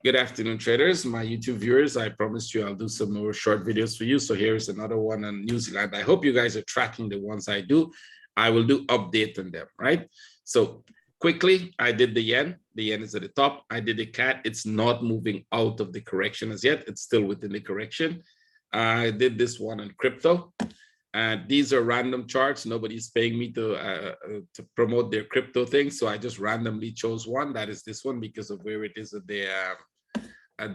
Good afternoon, traders. My YouTube viewers, I promised you I'll do some more short videos for you. So here's another one on New Zealand. I hope you guys are tracking the ones I do. I will do update on them, right? So quickly, I did the yen. The yen is at the top. I did the cat. It's not moving out of the correction as yet. It's still within the correction. I did this one on crypto. And these are random charts. Nobody's paying me to promote their crypto thing. So I just randomly chose one. That is this one because of where it is at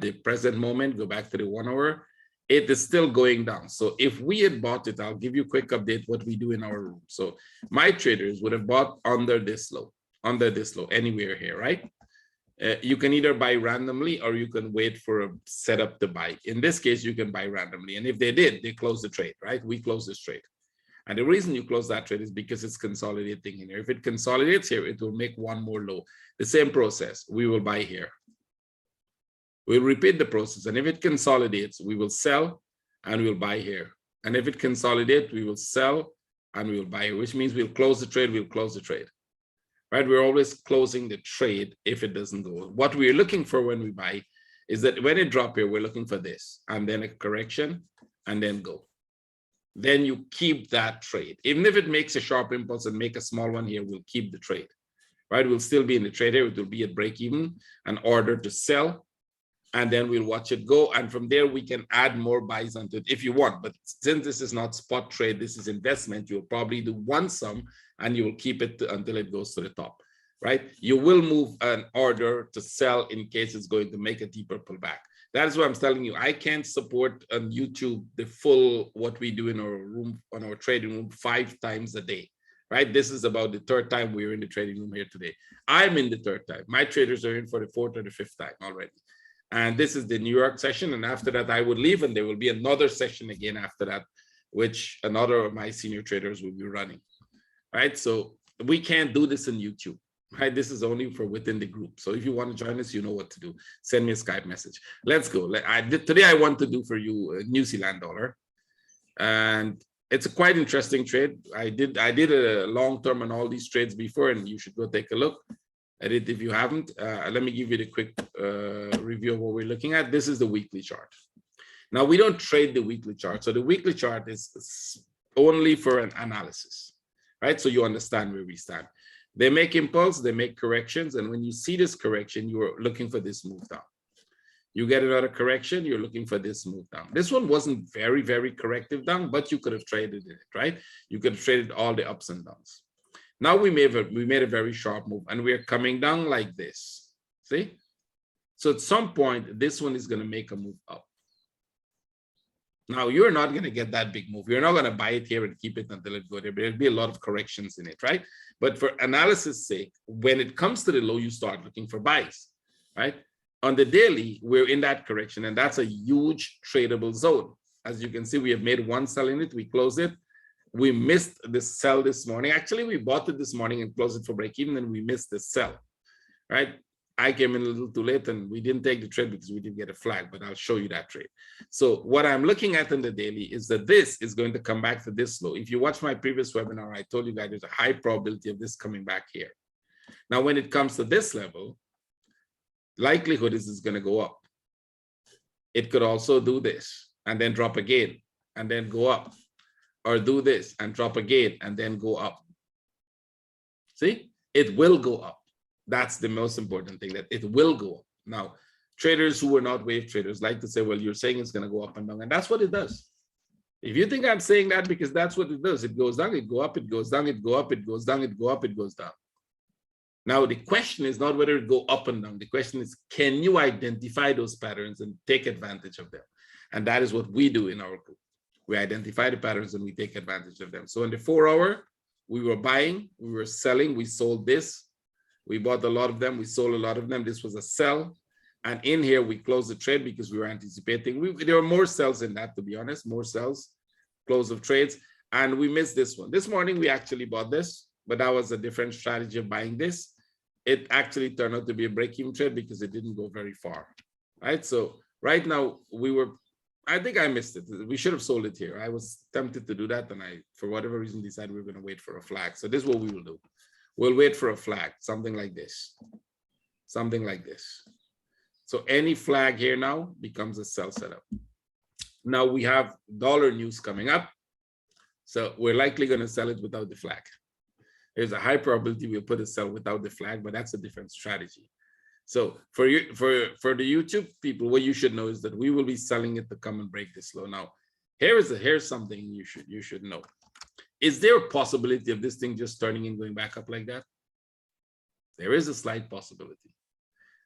the present moment. Go back to the 1 hour. It is still going down. So if we had bought it, I'll give you a quick update what we do in our room. So my traders would have bought under this low, anywhere here, right? You can either buy randomly or you can wait for a setup to buy. In this case, you can buy randomly. And if they did, they close the trade, right? We close this trade. And the reason you close that trade is because it's consolidating in here. If it consolidates here, it will make one more low. The same process, we will buy here. We'll repeat the process. And if it consolidates, we will sell and we'll buy here. And if it consolidates, we will sell and we'll buy here, which means we'll close the trade, right? We're always closing the trade if it doesn't go. What we're looking for when we buy is that when it drop here, we're looking for this and then a correction and then go. Then you keep that trade. Even if it makes a sharp impulse and make a small one here, we'll keep the trade, right? We'll still be in the trade here. It will be at break even, an order to sell, and then we'll watch it go. And from there, we can add more buys onto it if you want. But since this is not spot trade, this is investment, you'll probably do one sum and you will keep it until it goes to the top, right? You will move an order to sell in case it's going to make a deeper pullback. That is what I'm telling you. I can't support on YouTube the full what we do in our room, on our trading room 5 times a day, right? This is about the 3rd time we're in the trading room here today. I'm in the 3rd time. My traders are in for the 4th or the 5th time already. And this is the New York session. And after that, I would leave and there will be another session again after that, which another of my senior traders will be running, right? So we can't do this in YouTube, right? This is only for within the group. So if you want to join us, you know what to do. Send me a Skype message. Let's go. Today I want to do for you a New Zealand dollar. And it's a quite interesting trade. I did a long term on all these trades before, and you should go take a look at it if you haven't. Let me give you the quick review of what we're looking at. This is the weekly chart. Now, we don't trade the weekly chart. So the weekly chart is only for an analysis, right? So you understand where we stand. They make impulse, they make corrections. And when you see this correction, you're looking for this move down. You get another correction, you're looking for this move down. This one wasn't very, very corrective down, but you could have traded it, right? You could have traded all the ups and downs. Now we made a very sharp move and we're coming down like this, see? So at some point, this one is gonna make a move up. Now you're not gonna get that big move. You're not gonna buy it here and keep it until it goes there. There'll be a lot of corrections in it, right? But for analysis sake, when it comes to the low, you start looking for buys, right? On the daily, we're in that correction and that's a huge tradable zone. As you can see, we have made one sell in it, we close it. We missed the sell this morning. Actually, we bought it this morning and closed it for break even, and we missed the sell, right? I came in a little too late and we didn't take the trade because we didn't get a flag, but I'll show you that trade. So what I'm looking at in the daily is that this is going to come back to this low. If you watch my previous webinar, I told you guys there's a high probability of this coming back here. Now, when it comes to this level, likelihood is it's going to go up. It could also do this and then drop again and then go up. Or do this and drop again and then go up. See, it will go up. That's the most important thing, that it will go up. Now, traders who are not wave traders like to say, well, you're saying it's going to go up and down, and that's what it does. If you think I'm saying that because that's what it does, it goes down, it go up, it goes down, it go up, it goes down, it go up, it goes down. Now, the question is not whether it go up and down. The question is, can you identify those patterns and take advantage of them? And that is what we do in our group. We identify the patterns and we take advantage of them. So in the 4 hour, we were buying, we were selling, we sold this. We bought a lot of them, we sold a lot of them. This was a sell. And in here, we closed the trade because we were anticipating. There were more sells in that, to be honest, more sells, close of trades. And we missed this one. This morning, we actually bought this, but that was a different strategy of buying this. It actually turned out to be a break-even trade because it didn't go very far, right? So right now, I think I missed it. We should have sold it here. I was tempted to do that, and I, for whatever reason, decided we we're going to wait for a flag. So this is what we will do. We'll wait for a flag, something like this. Something like this. So any flag here now becomes a sell setup. Now we have dollar news coming up. So we're likely going to sell it without the flag. There's a high probability we'll put a sell without the flag, but that's a different strategy. So for you, for the YouTube people, what you should know is that we will be selling it to come and break this low. Now, here's something you should know. Is there a possibility of this thing just turning and going back up like that? There is a slight possibility.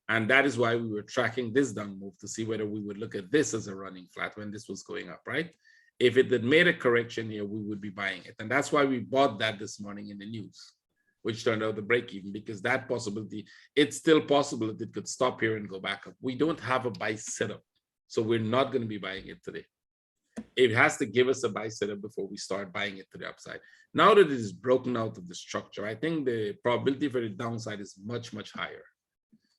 And that is why we were tracking this down move to see whether we would look at this as a running flat when this was going up, right? If it had made a correction here, we would be buying it. And that's why we bought that this morning in the news, which turned out to break even, because that possibility, it's still possible that it could stop here and go back up. We don't have a buy setup, so we're not going to be buying it today. It has to give us a buy setup before we start buying it to the upside. Now that it is broken out of the structure, I think the probability for the downside is much, much higher.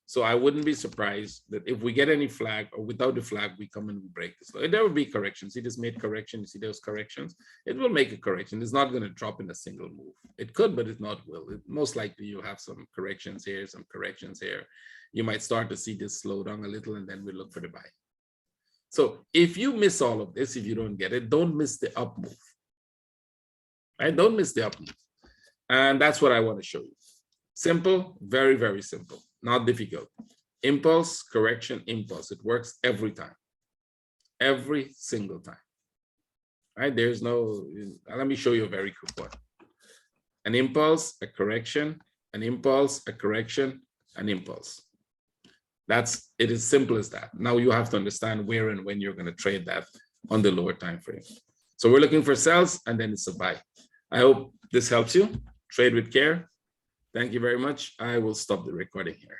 So I wouldn't be surprised that if we get any flag or without the flag, we come and we break this. There will be corrections. It just made corrections. You see those corrections? It will make a correction. It's not going to drop in a single move. It could, but it not will. Most likely you'll have some corrections here, some corrections here. You might start to see this slow down a little, and then we look for the buy. So if you miss all of this, if you don't get it, don't miss the up move. Right? Don't miss the up move. And that's what I want to show you. Simple, very, very simple. Not difficult. Impulse, correction, impulse. It works every time. Every single time. Right? There's no, let me show you a very quick one. An impulse, a correction, an impulse, a correction, an impulse. It is simple as that. Now you have to understand where and when you're going to trade that on the lower time frame. So we're looking for sells, and then it's a buy. I hope this helps you. Trade with care. Thank you very much. I will stop the recording here.